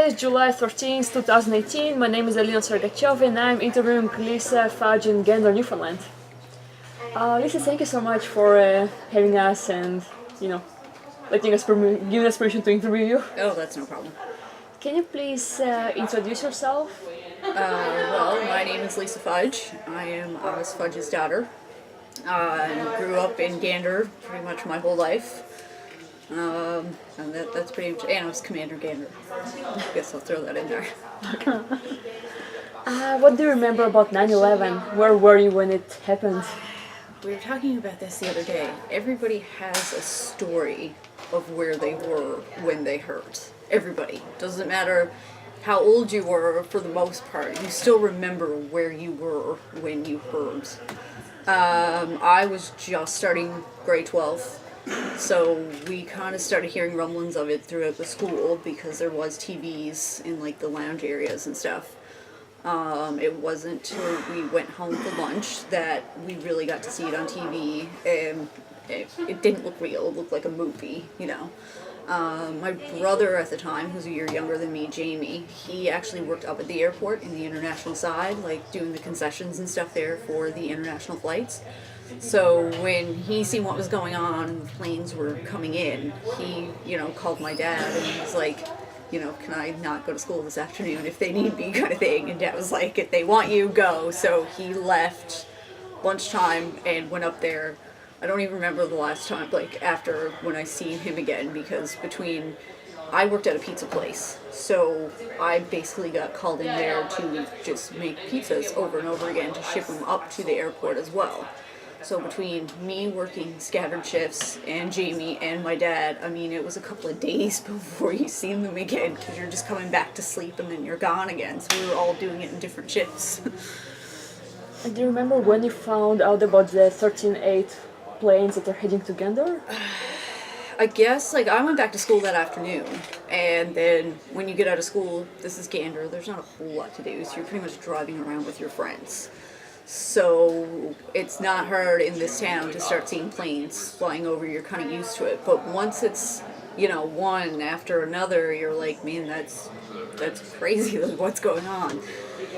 is July 13th, 2018. My name is Lisa Fudge Gander and I'm interviewing Lisa Fudge Gander, Newfoundland. Lisa, thank you so much for having us and, letting us giving us permission to interview you. Oh, that's no problem. Can you please introduce yourself? Well, my name is Lisa Fudge. I am Alice Fudge's daughter. I grew up in Gander pretty much my whole life. And that's pretty much, and I was Commander Gander. I guess I'll throw that in there. What do you remember about 9/11? Where were you when it happened? We were talking about this the other day. Everybody has a story of where they were when they heard. Everybody. Doesn't matter how old you were, for the most part. You still remember where you were when you heard. I was just starting grade 12. So we kind of started hearing rumblings of it throughout the school because there was TVs in like the lounge areas and stuff. It wasn't till we went home for lunch that we really got to see it on TV. It didn't look real, it looked like a movie, My brother at the time, who's a year younger than me, Jamie, he actually worked up at the airport in the international side, like doing the concessions and stuff there for the international flights. So when he seen what was going on and the planes were coming in, he, called my dad and he was like, can I not go to school this afternoon if they need me, kind of thing. And Dad was like, if they want you, go. So he left lunchtime and went up there. I don't even remember the last time, after when I seen him again, because I worked at a pizza place, so I basically got called in there to just make pizzas over and over again to ship them up to the airport as well. So between me working scattered shifts and Jamie and my dad, it was a couple of days before you seen them again because you're just coming back to sleep and then you're gone again. So we were all doing it in different shifts. And do you remember when you found out about the 13-8 planes that are heading to Gander? I guess, I went back to school that afternoon, and then when you get out of school, this is Gander, there's not a whole lot to do, so you're pretty much driving around with your friends. So it's not hard in this town to start seeing planes flying over. You're kind of used to it. But once it's, one after another, you're like, man, that's crazy. What's going on?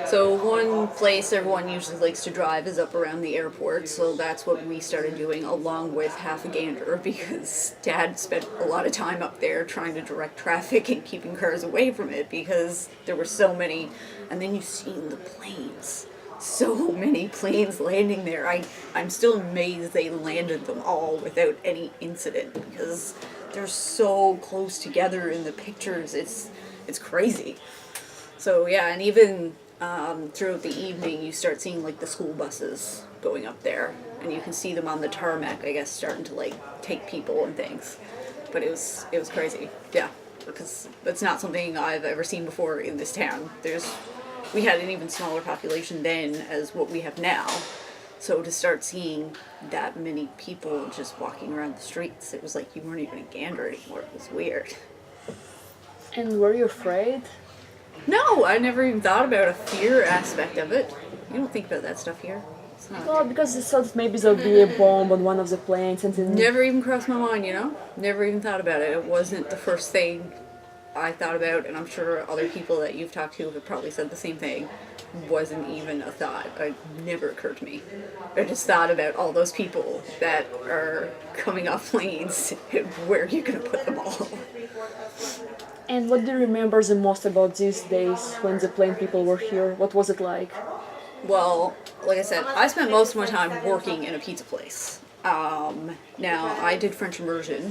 So one place everyone usually likes to drive is up around the airport. So that's what we started doing along with half a Gander, because Dad spent a lot of time up there trying to direct traffic and keeping cars away from it because there were so many. And then you've seen the planes. So many planes landing there. I'm still amazed they landed them all without any incident because they're so close together in the pictures. It's crazy. So yeah, and even throughout the evening you start seeing the school buses going up there, and you can see them on the tarmac, I guess, starting to take people and things. But it was crazy. Yeah, because that's not something I've ever seen before in this town. We had an even smaller population then as what we have now. So to start seeing that many people just walking around the streets, it was like you weren't even in Gander anymore. It was weird. And were you afraid? No, I never even thought about a fear aspect of it. You don't think about that stuff here. It's not. Well, because you thought maybe there'll be a bomb on one of the planes and then... Never even crossed my mind, Never even thought about it. It wasn't the first thing I thought about, and I'm sure other people that you've talked to have probably said the same thing. Wasn't even a thought. It never occurred to me. I just thought about all those people that are coming off planes and where you're going to put them all. And what do you remember the most about these days when the plane people were here? What was it like? Well, like I said, I spent most of my time working in a pizza place. Now, I did French immersion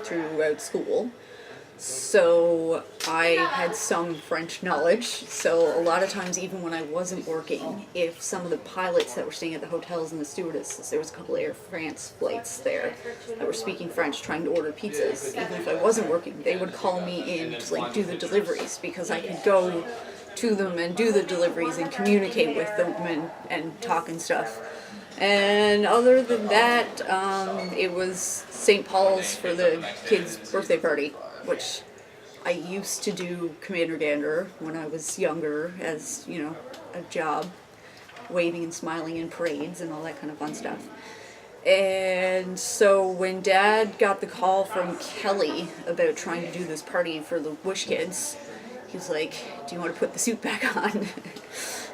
throughout school. So I had some French knowledge, so a lot of times even when I wasn't working, if some of the pilots that were staying at the hotels and the stewardesses, there was a couple of Air France flights there that were speaking French trying to order pizzas, even if I wasn't working, they would call me in to do the deliveries because I could go to them and do the deliveries and communicate with them and talk and stuff. And other than that, it was St. Paul's for the kids' birthday party, which I used to do Commander Gander when I was younger as, a job, waving and smiling in parades and all that kind of fun stuff. And so when Dad got the call from Kelly about trying to do this party for the Wish Kids, he's like, do you want to put the suit back on?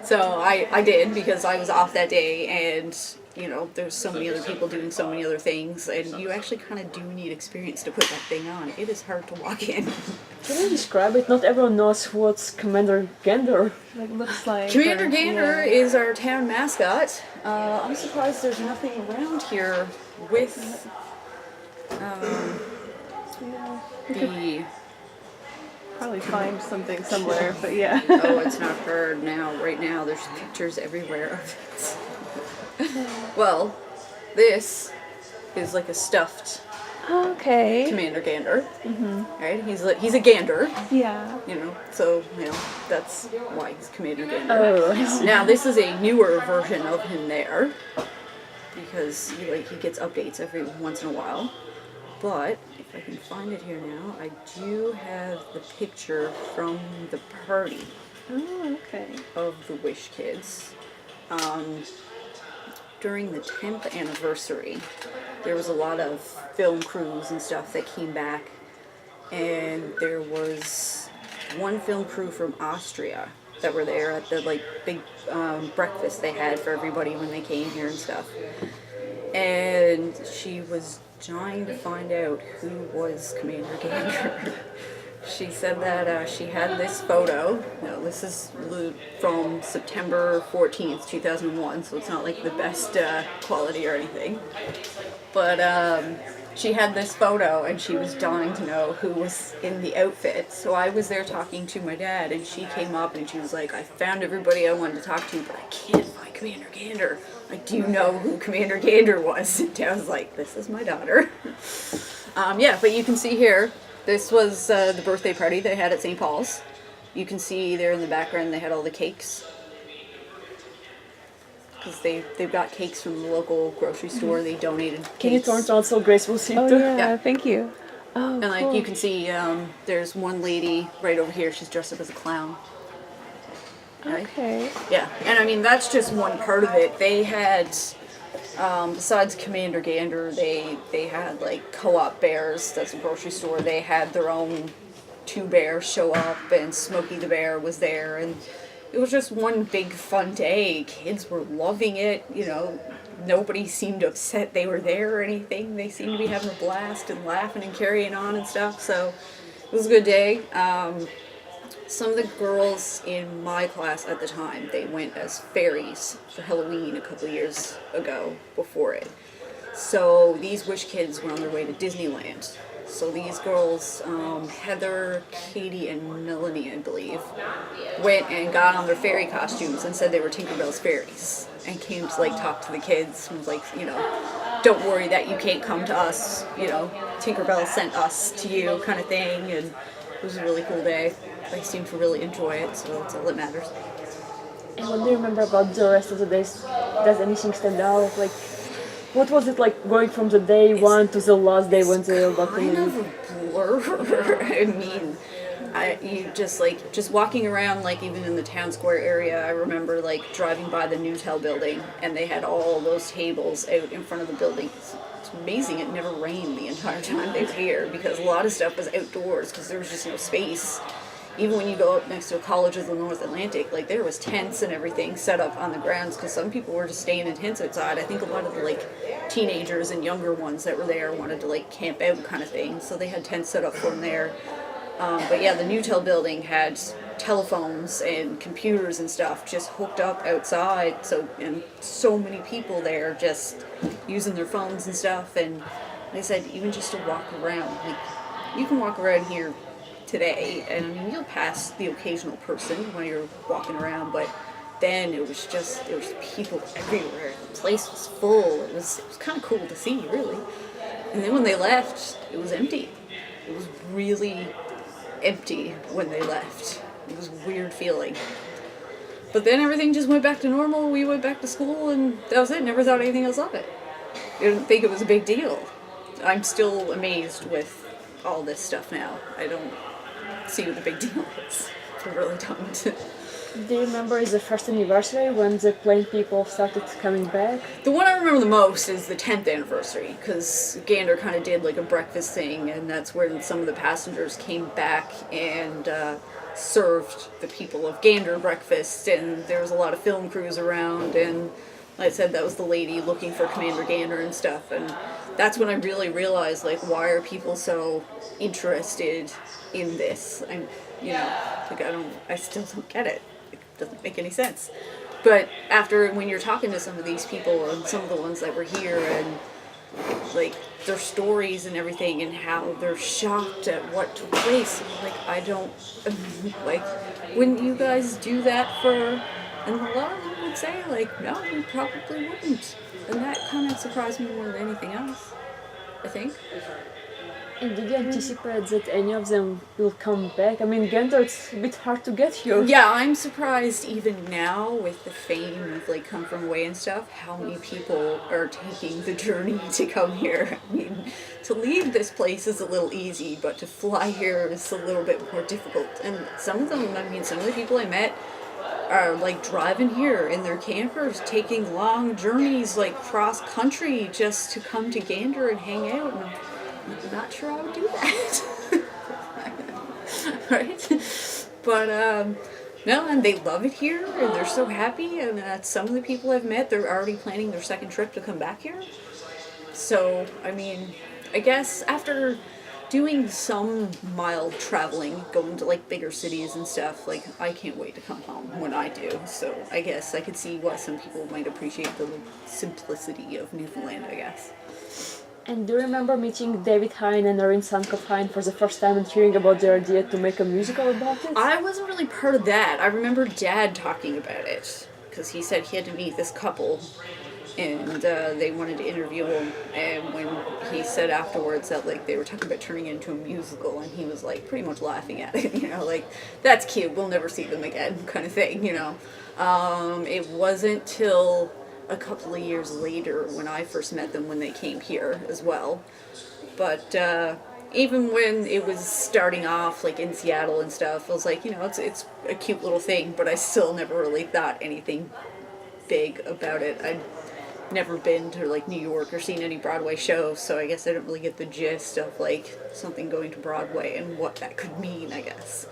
So I did, because I was off that day, and you know, there's so many other people doing so many other things, and you actually kind of do need experience to put that thing on. It is hard to walk in. Can you describe it? Not everyone knows what's Commander Gander. Like looks like. Commander Gander is our town mascot. I'm surprised there's nothing around here with the... Probably find something somewhere, but yeah. Oh, it's not hard now. Right now, there's pictures everywhere of it. Well, this is like a stuffed Okay. Commander Gander. Right? He's a gander. Yeah. You know, so you know that's why he's Commander Gander. Oh, Now this is a newer version of him there, because he gets updates every once in a while. But if I can find it here now, I do have the picture from the party Oh, okay. of the Wish Kids. During the 10th anniversary, there was a lot of film crews and stuff that came back, and there was one film crew from Austria that were there at the big breakfast they had for everybody when they came here and stuff. And she was dying to find out who was Commander Gander. She said that she had this photo. Now, this is from September 14th, 2001, so it's not like the best quality or anything. But she had this photo, and she was dying to know who was in the outfit. So I was there talking to my dad, and she came up and she was like, I found everybody I wanted to talk to, but I can't find Commander Gander. Like, do you know who Commander Gander was? And I was like, this is my daughter. Yeah, but you can see here, this was the birthday party they had at St. Paul's. You can see there in the background they had all the cakes. Because they've got cakes from the local grocery store. They donated cakes. can you turn it on so Grace will see Oh too? yeah, Yeah. thank you. Oh, And like cool. you can see, there's one lady right over here. She's dressed up as a clown. Right? Okay. Yeah, and I mean that's just one part of it. They had, besides Commander Gander, they had like Co-op Bears. That's a grocery store. They had their own two bears show up, and Smokey the Bear was there, and it was just one big fun day. Kids were loving it. You know, nobody seemed upset they were there or anything. They seemed to be having a blast and laughing and carrying on and stuff. So it was a good day. Some of the girls in my class at the time, they went as fairies for Halloween a couple of years ago before it. So these Wish Kids were on their way to Disneyland. So these girls, Heather, Katie, and Melanie, I believe, went and got on their fairy costumes and said they were Tinkerbell's fairies, and came to like talk to the kids and was like, you know, don't worry that you can't come to us, you know, Tinkerbell sent us to you kind of thing. And it was a really cool day. They seemed to really enjoy it, so that's all that matters. And what do you remember about the rest of the days? Does anything stand out? Like, what was it like going from the day one to the last day when they were about to Kind of leave? a blur. I mean, you just walking around, like even in the town square area. I remember like driving by the Newtel building, and they had all those tables out in front of the building. It's amazing it never rained the entire time they were here, because a lot of stuff was outdoors because there was just no space. Even when you go up next to a college of the North Atlantic, like there was tents and everything set up on the grounds because some people were just staying in tents outside. I think a lot of the like teenagers and younger ones that were there wanted to like camp out kind of thing, so they had tents set up for them there. But yeah, the Newtel building had telephones and computers and stuff just hooked up outside, and so many people there just using their phones and stuff. And they said even just to walk around, like you can walk around here today, and I mean you'll pass the occasional person when you're walking around, but then there was people everywhere. The place was full. It was kind of cool to see, really. And then when they left, it was empty. It was really empty when they left. It was a weird feeling. But then everything just went back to normal. We went back to school, and that was it. Never thought anything else of it. I didn't think it was a big deal. I'm still amazed with all this stuff now. I don't see what the big deal is. I really don't. Do you remember is the first anniversary when the plane people started coming back? The one I remember the most is the 10th anniversary, because Gander kind of did like a breakfast thing, and that's where some of the passengers came back, and served the people of Gander breakfast, and there was a lot of film crews around, and like I said, that was the lady looking for Commander Gander and stuff, and that's when I really realized, like, why are people so interested in this? And, you know, like, I still don't get it. It doesn't make any sense. But when you're talking to some of these people, and some of the ones that were here, and like their stories and everything, and how they're shocked at what took place, like, I don't, like, wouldn't you guys do that for? And a lot of them would say, like, no, we probably wouldn't. And that kind of surprised me more than anything else, I think. And did you anticipate that any of them will come back? I mean, Gander, it's a bit hard to get here. Yeah, I'm surprised even now with the fame of, like, Come From Away and stuff, how many people are taking the journey to come here. I mean, to leave this place is a little easy, but to fly here is a little bit more difficult. And some of them, I mean, some of the people I met are, like, driving here in their campers, taking long journeys, like, cross country just to come to Gander and hang out. And I'm not sure I would do that. Right? But, no, and they love it here, and they're so happy, and some of the people I've met, they're already planning their second trip to come back here. So, I mean, I guess after doing some mild traveling, going to, like, bigger cities and stuff, like, I can't wait to come home when I do. So I guess I could see why some people might appreciate the simplicity of Newfoundland, I guess. And do you remember meeting David Hein and Irene Sankoff Hein for the first time and hearing about their idea to make a musical about it? I wasn't really part of that. I remember Dad talking about it, because he said he had to meet this couple, and they wanted to interview him, and when he said afterwards that, like, they were talking about turning it into a musical, and he was, like, pretty much laughing at it, you know, like, that's cute, we'll never see them again, kind of thing, you know. It wasn't till a couple of years later when I first met them, when they came here as well. But even when it was starting off, like, in Seattle and stuff, I was like, you know, it's a cute little thing, but I still never really thought anything big about it. I'd never been to, like, New York or seen any Broadway shows, so I guess I didn't really get the gist of, like, something going to Broadway and what that could mean, I guess.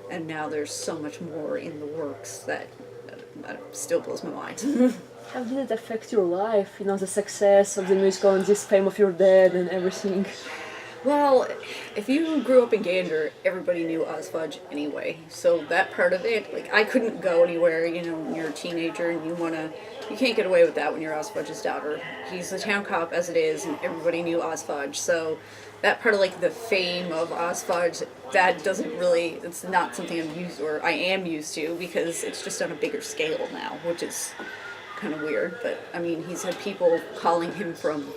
And now there's so much more in the works that still blows my mind. How did it affect your life? You know, the success of the musical and this fame of your dad and everything? Well, if you grew up in Gander, everybody knew Oz Fudge anyway. So that part of it, like, I couldn't go anywhere, you know, when you're a teenager and you can't get away with that when you're Oz Fudge's daughter. He's a town cop as it is, and everybody knew Oz Fudge. So that part of, like, the fame of Oz Fudge, that doesn't really, it's not something I am used to, because it's just on a bigger scale now, which is kind of weird. But I mean, he's had people calling him from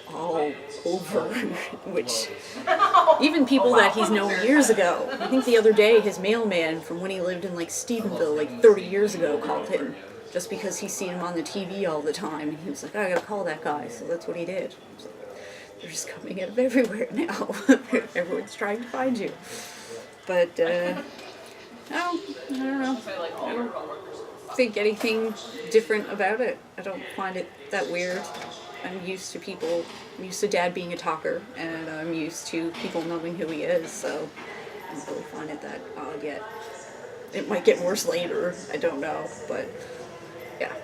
all over, which even people that he's known years ago. I think the other day his mailman from when he lived in, like, Stephenville, like, 30 years ago, called him just because he's seen him on the TV all the time, and he was like, I gotta call that guy. So that's what he did. They're just coming out of everywhere now. Everyone's trying to find you. But I don't know. I don't think anything different about it. I don't find it that weird. I'm used to Dad being a talker, and I'm used to people knowing who he is, so I don't really find it that odd yet. It might get worse later, I don't know, but yeah.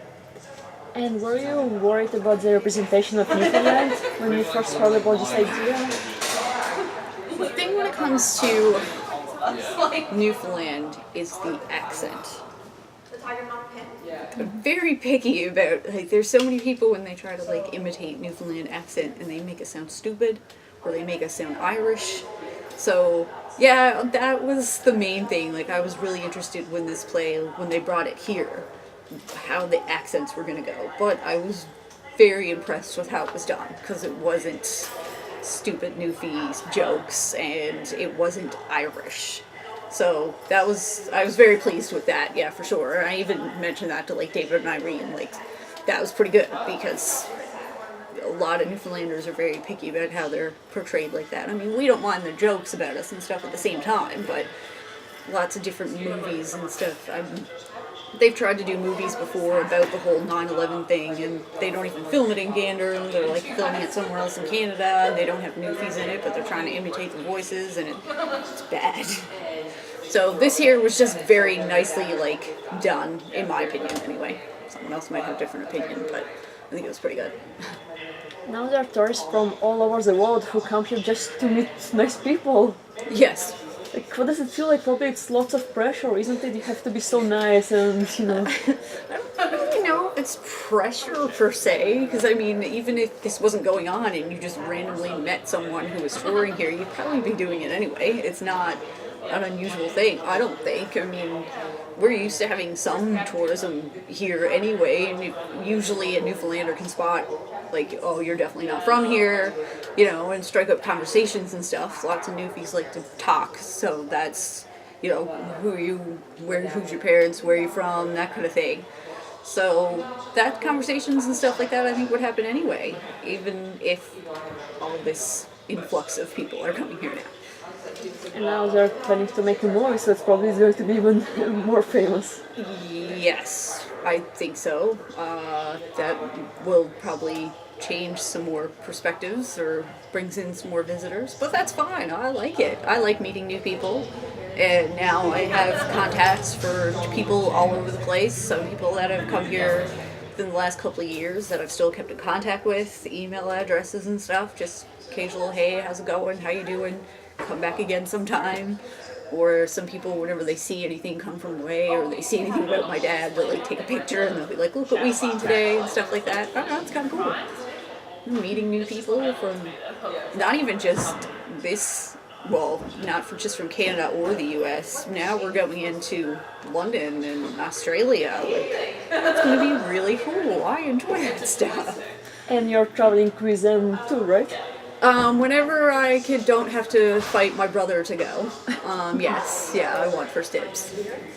And were you worried about the representation of Newfoundland when you first heard about this idea? The thing when it comes to Newfoundland is the accent. I'm very picky about, like, there's so many people when they try to, like, imitate Newfoundland accent and they make it sound stupid or they make it sound Irish. So yeah, that was the main thing. Like, I was really interested when they brought it here, how the accents were gonna go. But I was very impressed with how it was done, because it wasn't stupid Newfies jokes and it wasn't Irish. So I was very pleased with that, yeah, for sure. I even mentioned that to, like, David and Irene, like, that was pretty good, because a lot of Newfoundlanders are very picky about how they're portrayed like that. I mean, we don't mind the jokes about us and stuff at the same time, but lots of different movies and stuff. They've tried to do movies before about the whole 9/11 thing, and they don't even film it in Gander, and they're, like, filming it somewhere else in Canada, and they don't have Newfies in it, but they're trying to imitate the voices, and it's bad. So this here was just very nicely like done, in my opinion anyway. Someone else might have a different opinion, but I think it was pretty good. Now there are tourists from all over the world who come here just to meet nice people. Yes. Like, what does it feel like? Probably it's lots of pressure, isn't it? You have to be so nice and, you know... I don't really know if it's pressure per se, because I mean, even if this wasn't going on and you just randomly met someone who was touring here, you'd probably be doing it anyway. It's not an unusual thing, I don't think. I mean, we're used to having some tourism here anyway, and usually a Newfoundlander can spot, like, oh, you're definitely not from here, you know, and strike up conversations and stuff. Lots of Newfies like to talk, so that's, you know, who are you, who's your parents, where are you from, that kind of thing. So that conversations and stuff like that I think would happen anyway, even if all this influx of people are coming here now. And now they're planning to make a movie, so it's probably going to be even more famous. Yes, I think so. That will probably change some more perspectives or brings in some more visitors, but that's fine. I like it. I like meeting new people, and now I have contacts for people all over the place. Some people that have come here within the last couple of years that I've still kept in contact with, email addresses and stuff, just occasional, hey, how's it going, how you doing, come back again sometime. Or some people, whenever they see anything come from away, or they see anything about my dad, they'll like take a picture and they'll be like, look what we seen today, and stuff like that. I don't know, it's kind of cool. Meeting new people from not even just this, well, not from just from Canada or the US. Now we're going into London and Australia. Like, that's going to be really cool. I enjoy that stuff. And you're traveling with them too, right? Whenever I don't have to fight my brother to go. Yes, yeah, I want first dibs.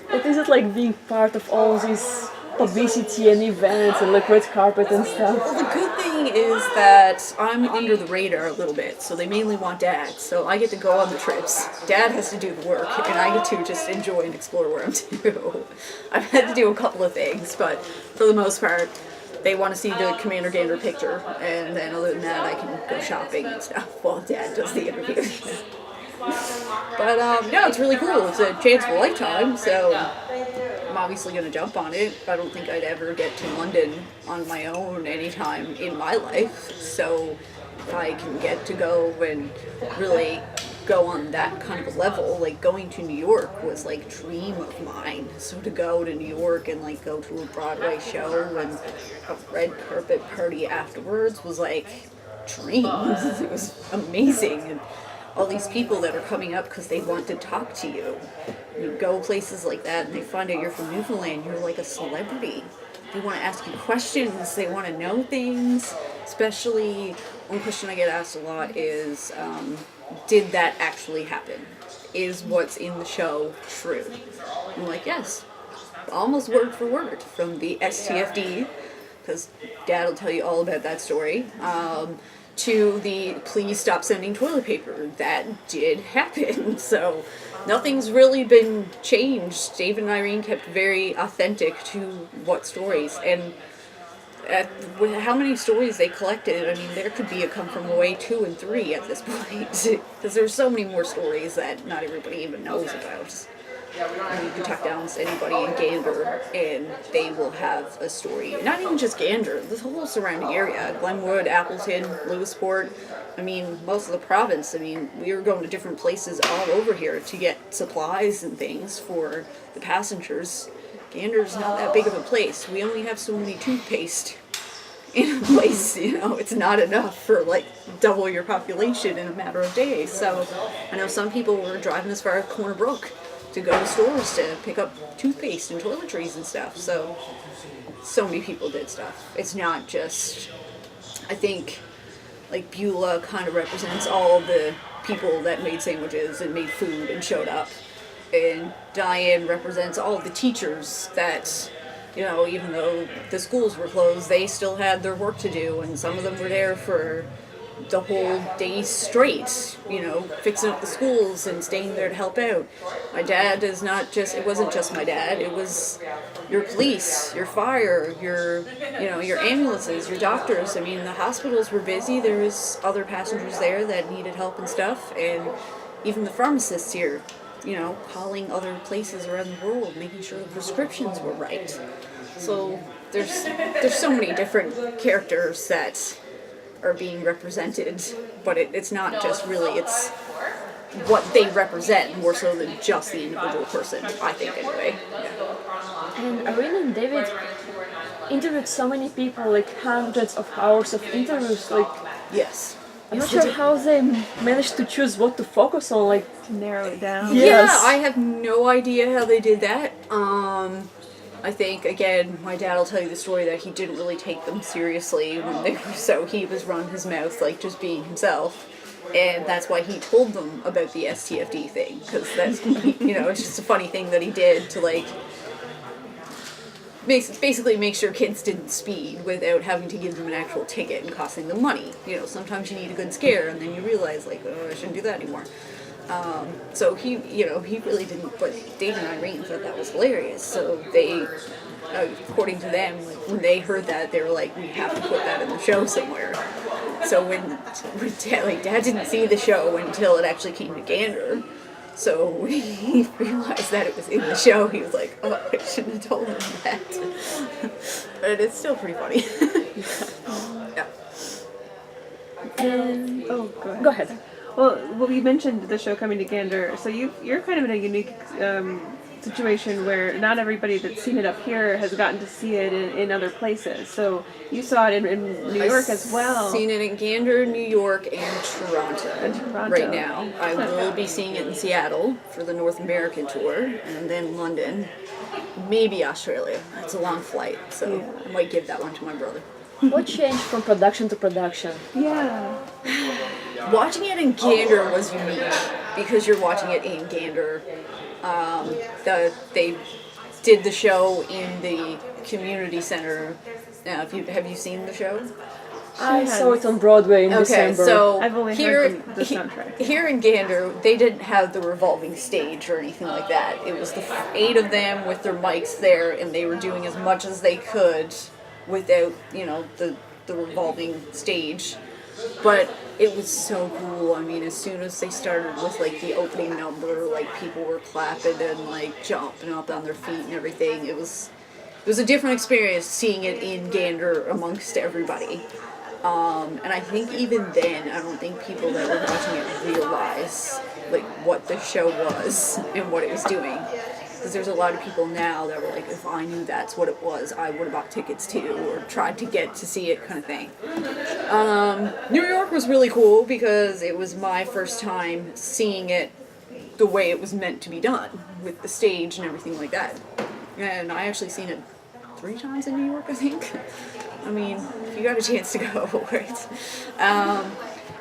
What is it like being part of all this publicity and events and like red carpet and stuff? Well, the good thing is that I'm under the radar a little bit, so they mainly want Dad, so I get to go on the trips. Dad has to do the work, and I get to just enjoy and explore where I'm to. I've had to do a couple of things, but for the most part, they want to see the Commander Gander picture, and then other than that, I can go shopping and stuff while Dad does the interviews. But no, it's really cool. It's a chance of a lifetime, so I'm obviously going to jump on it. I don't think I'd ever get to London on my own anytime in my life, so if I can get to go and really go on that kind of a level, like going to New York was like a dream of mine. So to go to New York and like go to a Broadway show and a red carpet party afterwards was like dreams. It was amazing. And all these people that are coming up because they want to talk to you. You go places like that and they find out you're from Newfoundland, you're like a celebrity. They want to ask you questions, they want to know things. Especially, one question I get asked a lot is, did that actually happen? Is what's in the show true? I'm like, yes, almost word for word from the STFD, because Dad will tell you all about that story, to the please stop sending toilet paper. That did happen. So nothing's really been changed. David and Irene kept very authentic to what stories, and with how many stories they collected, I mean, there could be a Come From Away 2 and 3 at this point, because there's so many more stories that not everybody even knows about. And you can talk down to anybody in Gander, and they will have a story. Not even just Gander, the whole surrounding area, Glenwood, Appleton, Lewisporte. I mean, most of the province. I mean, we were going to different places all over here to get supplies and things for the passengers. Gander's not that big of a place. We only have so many toothpaste in a place, you know, it's not enough for like double your population in a matter of days. So I know some people were driving as far as Corner Brook to go to stores to pick up toothpaste and toiletries and stuff. So many people did stuff. It's not just, I think, like Beulah kind of represents all the people that made sandwiches and made food and showed up. And Diane represents all the teachers that, you know, even though the schools were closed, they still had their work to do, and some of them were there for the whole day straight, you know, fixing up the schools and staying there to help out. My dad is not just, it wasn't just my dad, it was your police, your fire, your, you know, your ambulances, your doctors. I mean, the hospitals were busy, there was other passengers there that needed help and stuff, and even the pharmacists here. you know, calling other places around the world, making sure the prescriptions were right. So there's so many different characters that are being represented, but it's not just really, it's what they represent more so than just the individual person, I think, anyway. And Irene and David interviewed so many people, like hundreds of hours of interviews. Like, Yes. I'm not sure how they managed to choose what to focus on. Like, To narrow it down. Yes. Yeah, I have no idea how they did that. I think, again, my dad will tell you the story that he didn't really take them seriously when they were, so he was running his mouth, like, just being himself. And that's why he told them about the STFD thing, because that's, you know, it's just a funny thing that he did to, like, basically make sure kids didn't speed without having to give them an actual ticket and costing them money. You know, sometimes you need a good scare, and then you realize, like, oh, I shouldn't do that anymore. So he, you know, he really didn't, but Dave and Irene thought that was hilarious. So they, according to them, like, when they heard that, they were like, we have to put that in the show somewhere. So when Dad didn't see the show until it actually came to Gander. So when he realized that it was in the show, he was like, oh, I shouldn't have told him that. But it's still pretty funny. Yeah. And, oh, go ahead. go ahead. Well, you mentioned the show coming to Gander, so you're kind of in a unique situation where not everybody that's seen it up here has gotten to see it in other places. So you saw it in New York as well. I've seen it in Gander, New York, and Toronto. Right now. I will be seeing it in Seattle for the North American tour, and then London, maybe Australia. That's a long flight, so I might give that one to my brother. What changed from production to production? Yeah. Watching it in Gander was unique because you're watching it in Gander. They did the show in the community center. Now, have you seen the show? I saw it on Broadway in December. So I've only heard the soundtrack. Here in Gander, they didn't have the revolving stage or anything like that. It was the 8 of them with their mics there, and they were doing as much as they could without, you know, the revolving stage. But it was so cool. I mean, as soon as they started with, like, the opening number, like, people were clapping and, like, jumping up on their feet and everything. It was a different experience seeing it in Gander amongst everybody. And I think even then, I don't think people that were watching it realize, like, what the show was and what it was doing. Because there's a lot of people now that were like, if I knew that's what it was, I would have bought tickets too, or tried to get to see it kind of thing. New York was really cool because it was my first time seeing it the way it was meant to be done, with the stage and everything like that. And I actually seen it 3 times in New York, I think. I mean, if you got a chance to go, right?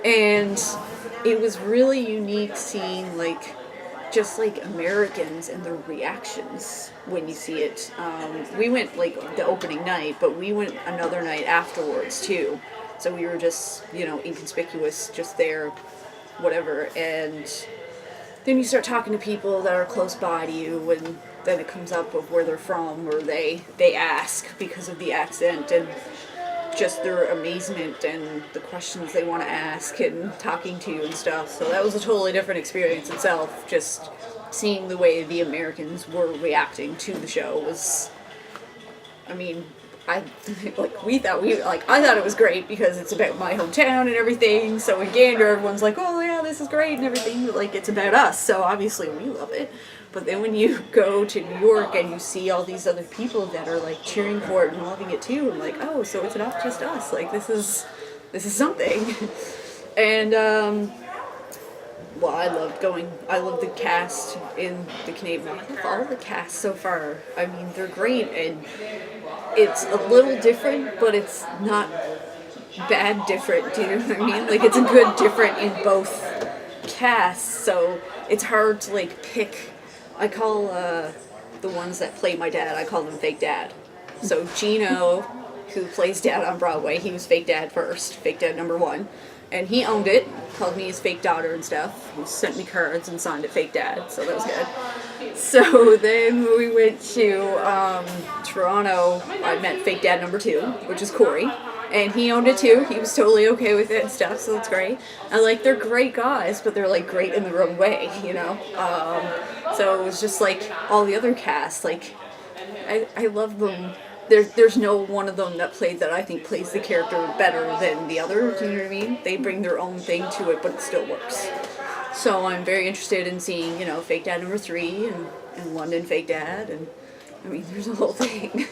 And it was really unique seeing, like, just like Americans and their reactions when you see it. We went like the opening night, but we went another night afterwards too. So we were just, you know, inconspicuous, just there, whatever. And then you start talking to people that are close by to you, and then it comes up of where they're from, or they ask because of the accent and just their amazement and the questions they want to ask and talking to you and stuff. So that was a totally different experience itself. Just seeing the way the Americans were reacting to the show was, I mean, I thought it was great because it's about my hometown and everything. So in Gander, everyone's like, oh yeah, this is great and everything. But like, it's about us, so obviously we love it. But then when you go to New York and you see all these other people that are like cheering for it and loving it too, I'm like, oh, so it's not just us. Like, this is something. And well, I love the cast in the Canadian. I love all the cast so far. I mean, they're great, and it's a little different, but it's not bad different. Do you know what I mean? Like, it's a good different in both casts, so it's hard to like pick. I call the ones that play my dad, I call them fake dad. So Gino, who plays dad on Broadway, he was fake dad first, fake dad number 1. and he owned it, called me his fake daughter and stuff. He sent me cards and signed it fake dad, so that was good. So then we went to Toronto. I met fake dad number 2, which is Corey. And he owned it too. He was totally okay with it and stuff, so that's great. And like, they're great guys, but they're like great in their own way, you know? So it was just like all the other cast, like, I love them. There's no one of them that I think plays the character better than the other, do you know what I mean? They bring their own thing to it, but it still works. So I'm very interested in seeing, you know, fake dad number 3 and London fake dad, and I mean, there's a whole thing.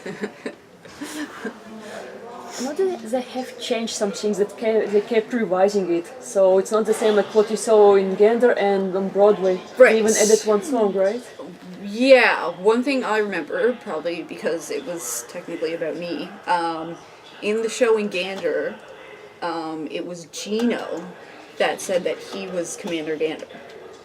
Not that they have changed some things, that they kept revising it, so it's not the same like what you saw in Gander and on Broadway. Right. They even added one song, right? Yeah, one thing I remember, probably because it was technically about me, in the show in Gander, it was Gino that said that he was Commander Gander.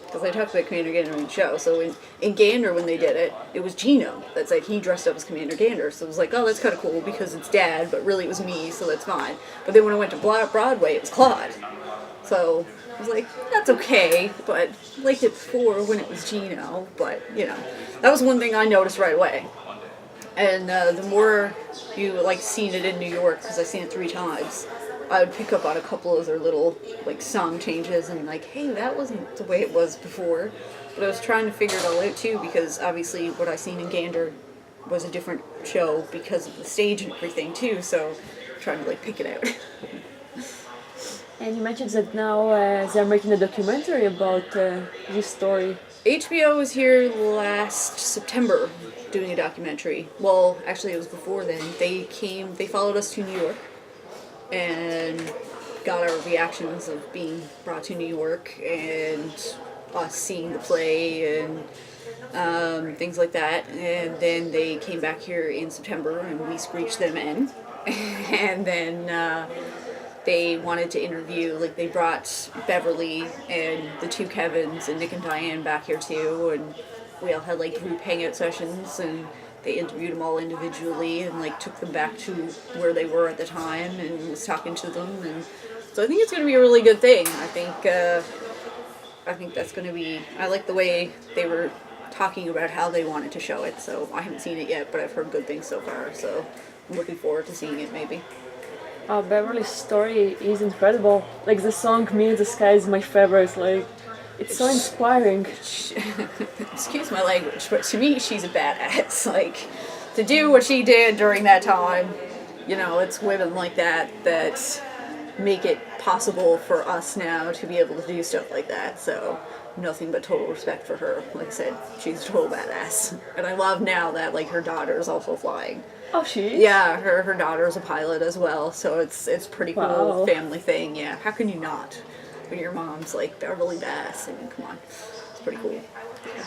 Because I talked about Commander Gander in the show. So in Gander, when they did it, it was Gino that said he dressed up as Commander Gander. So it was like, oh, that's kind of cool because it's dad, but really it was me, so that's fine. But then when I went to Broadway, it was Claude. So I was like, that's okay, but I liked it before when it was Gino. But, you know, that was one thing I noticed right away. And the more you, like, seen it in New York, because I've seen it 3 times, I would pick up on a couple of their little, like, song changes and, like, hey, that wasn't the way it was before. But I was trying to figure it all out, too, because obviously what I seen in Gander was a different show because of the stage and everything, too, so I'm trying to, like, pick it out. And you mentioned that now they're making a documentary about this story. HBO was here last September doing a documentary. Well, actually it was before then. They followed us to New York and got our reactions of being brought to New York and us seeing the play and things like that. And then they came back here in September and we screeched them in. And then they wanted to interview, like they brought Beverley and the 2 Kevins and Nick and Diane back here too, and we all had like group hangout sessions and they interviewed them all individually and like took them back to where they were at the time and was talking to them, and so I think it's going to be a really good thing. I think that's going to be, I like the way they were talking about how they wanted to show it, so I haven't seen it yet, but I've heard good things so far, so I'm looking forward to seeing it maybe. Beverly's story is incredible. Like, the song Me and the Sky is my favorite. Like, it's so inspiring. Excuse my language, but to me, she's a badass. Like, to do what she did during that time, you know, it's women like that make it possible for us now to be able to do stuff like that. So, nothing but total respect for her. Like I said, she's a total badass. And I love now that, like, her daughter is also flying. Oh, she is? Yeah, her daughter's a pilot as well, so it's pretty cool. Wow. Family thing, yeah. How can you not? When your mom's like Beverley Bass, and come on. It's pretty cool. Yeah.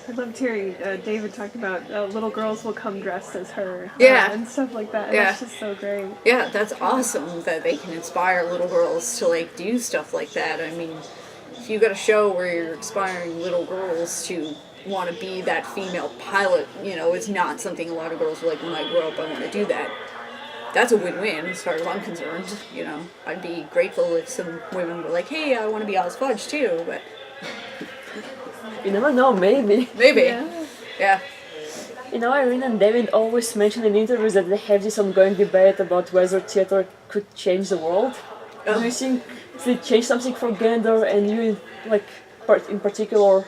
I loved hearing David talk about little girls will come dressed as her. Yeah. And stuff like that. And Yeah. That's just so great. Yeah, that's awesome that they can inspire little girls to like do stuff like that. I mean, if you got a show where you're inspiring little girls to want to be that female pilot, you know, it's not something a lot of girls are like, when I grow up I want to do that. That's a win-win as far as I'm concerned, you know. I'd be grateful if some women were like, hey, I want to be Oz Fudge too, but You never know, maybe. maybe. Yeah. You know, Irene and David always mention in interviews that they have this ongoing debate about whether theater could change the world. Do you think it changed something for Gander and you, like, in particular,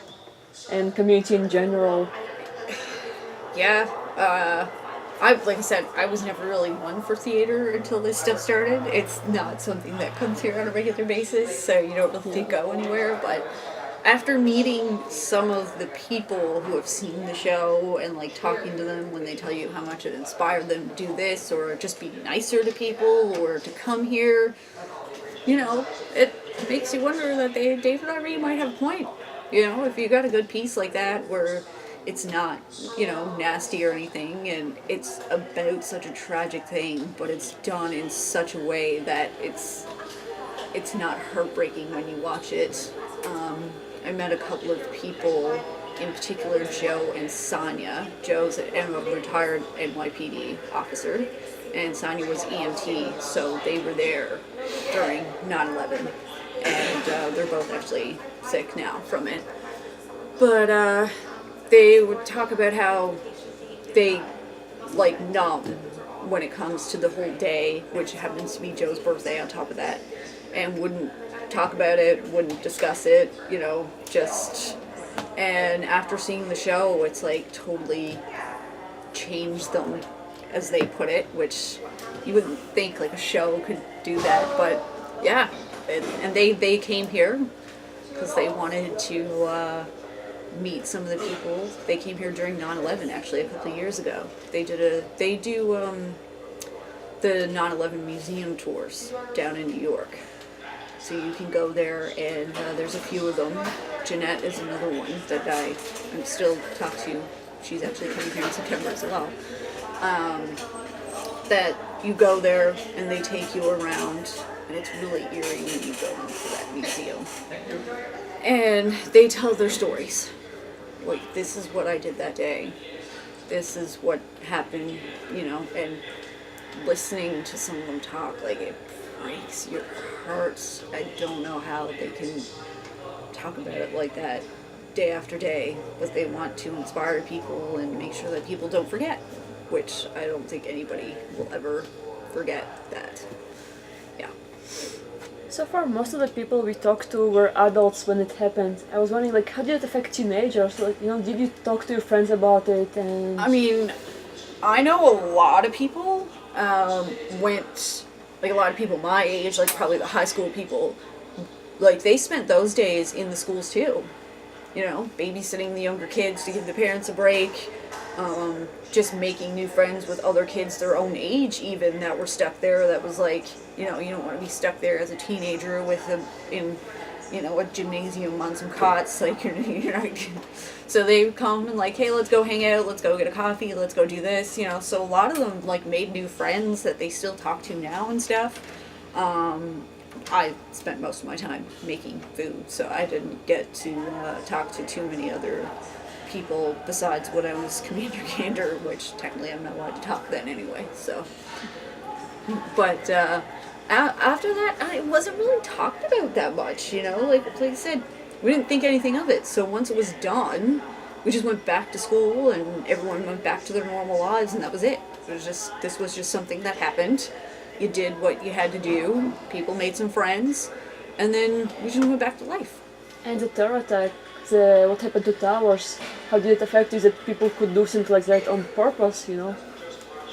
and community in general? Yeah, like I said, I was never really one for theater until this stuff started. It's not something that comes here on a regular basis, so you don't really go anywhere, but after meeting some of the people who have seen the show and like talking to them when they tell you how much it inspired them to do this or just be nicer to people or to come here, you know, it makes you wonder that David and Irene might have a point. You know, if you got a good piece like that where it's not, you know, nasty or anything, and it's about such a tragic thing, but it's done in such a way that it's not heartbreaking when you watch it. I met a couple of people in particular Joe and Sonia. Joe's a retired NYPD officer, and Sonia was EMT, so they were there during 9/11, and they're both actually sick now from it. But they would talk about how they like numb when it comes to the whole day, which happens to be Joe's birthday on top of that, and wouldn't talk about it, wouldn't discuss it, you know, just. And after seeing the show, it's like totally changed them, as they put it, which you wouldn't think like a show could do that, but yeah. And they came here because they wanted to meet some of the people. They came here during 9/11, actually, a couple of years ago. They do the 9/11 museum tours down in New York. So you can go there, and there's a few of them. Jeanette is another one that I'm still talk to. She's actually coming here in September as well. That you go there, and they take you around, and it's really eerie when you go into that museum. And they tell their stories. Like, this is what I did that day. This is what happened, you know, and listening to some of them talk, like, it breaks your heart. I don't know how they can talk about it like that day after day, but they want to inspire people and make sure that people don't forget, which I don't think anybody will ever forget that. Yeah. So far, most of the people we talked to were adults when it happened. I was wondering, like, how did it affect teenagers? Like, you know, did you talk to your friends about it? And I mean, I know a lot of people went, like a lot of people my age, like probably the high school people, like they spent those days in the schools too. You know, babysitting the younger kids to give the parents a break, just making new friends with other kids their own age even that were stuck there. That was like, you know, you don't want to be stuck there as a teenager with them in, you know, a gymnasium on some cots, like, you know. So they would come and like, hey, let's go hang out, let's go get a coffee, let's go do this, you know. So a lot of them like made new friends that they still talk to now and stuff. I spent most of my time making food, so I didn't get to talk to too many other people besides when I was Commander Gander, which technically I'm not allowed to talk then anyway, so. But after that, it wasn't really talked about that much, you know, like I said, we didn't think anything of it, so once it was done, we just went back to school and everyone went back to their normal lives, and that was it. This was just something that happened. You did what you had to do, people made some friends, and then we just went back to life. And the terror attack, what happened to towers? How did it affect you that people could do something like that on purpose, you know?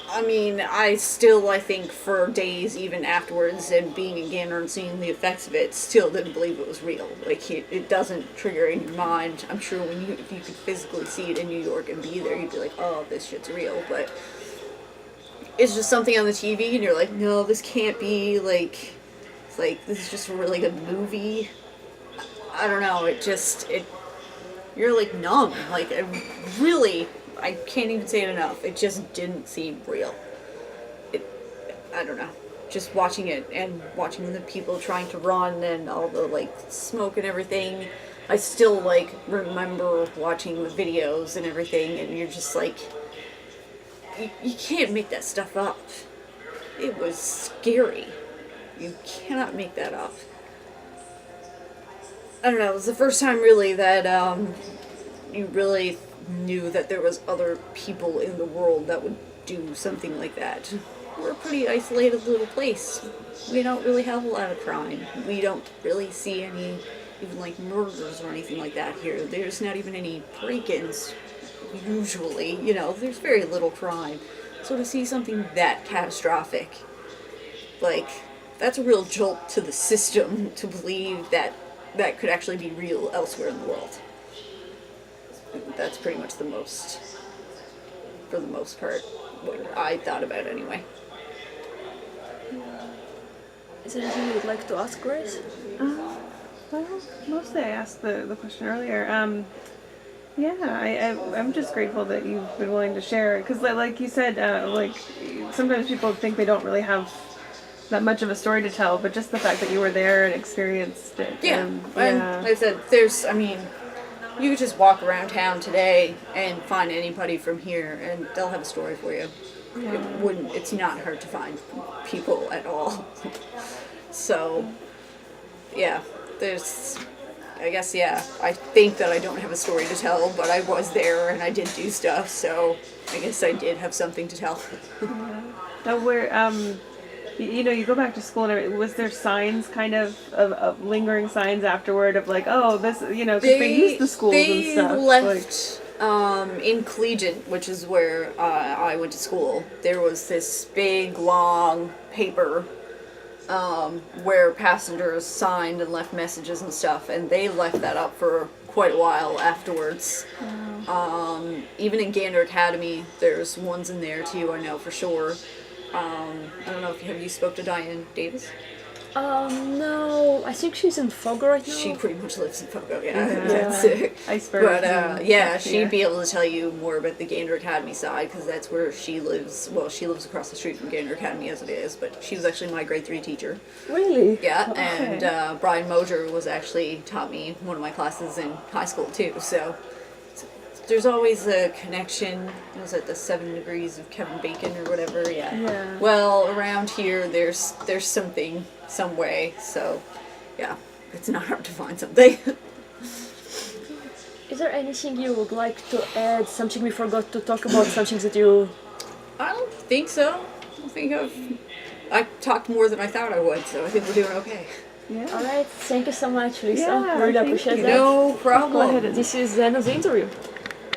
I mean, I think for days even afterwards, and being in Gander and seeing the effects of it, still didn't believe it was real. Like, it doesn't trigger in your mind. I'm sure if you could physically see it in New York and be there, you'd be like, oh, this shit's real, but it's just something on the TV, and you're like, no, this can't be, like, it's like, this is just a really good movie. I don't know, you're like numb, like, I can't even say it enough, it just didn't seem real. I don't know, just watching it, and watching the people trying to run, and all the, like, smoke and everything, I still, like, remember watching the videos and everything, and you're just like, you can't make that stuff up. It was scary. You cannot make that up. I don't know, it was the first time really that you really knew that there was other people in the world that would do something like that. We're a pretty isolated little place. We don't really have a lot of crime. We don't really see any, even like murders or anything like that here. There's not even any break-ins. Usually, you know, there's very little crime. So to see something that catastrophic, like, that's a real jolt to the system to believe that that could actually be real elsewhere in the world. That's pretty much for the most part, what I thought about anyway. Is there anything you would like to ask, Grace? Well, mostly I asked the question earlier. Yeah, I'm just grateful that you've been willing to share, because like you said, like sometimes people think they don't really have that much of a story to tell, but just the fact that you were there and experienced it. Yeah, and like I said, You could just walk around town today and find anybody from here, and they'll have a story for you. It's not hard to find people at all. So, yeah, I think that I don't have a story to tell, but I was there and I did do stuff, so I guess I did have something to tell. Now, you go back to school and everything, was there signs of lingering signs afterward of like, oh, this, because they used the schools and stuff. They left, in Collegiate, which is where I went to school, there was this big, long paper where passengers signed and left messages and stuff, and they left that up for quite a while afterwards. Even in Gander Academy, there's ones in there too, I know for sure. I don't know have you spoke to Diane Davis? No, I think she's in Fogo right now. She pretty much lives in Fogo, yeah. Iceberg. But she'd be able to tell you more about the Gander Academy side, because that's where she lives. Well, she lives across the street from Gander Academy as it is, but she was actually my grade 3 teacher. Really? Yeah, Okay. and Brian Mosier was actually taught me one of my classes in high school too, so there's always a connection. Was it the 7 Degrees of Kevin Bacon or whatever? Yeah. Well, around here, there's something, some way. So, yeah, it's not hard to find something. Is there anything you would like to add? Something we forgot to talk about? Something that you... I don't think so. I think I talked more than I thought I would, so I think we're doing okay. Yeah. Alright, thank you so much, Lisa. Yeah, really thank appreciate you. that. No Go problem. ahead and This is the end of the interview.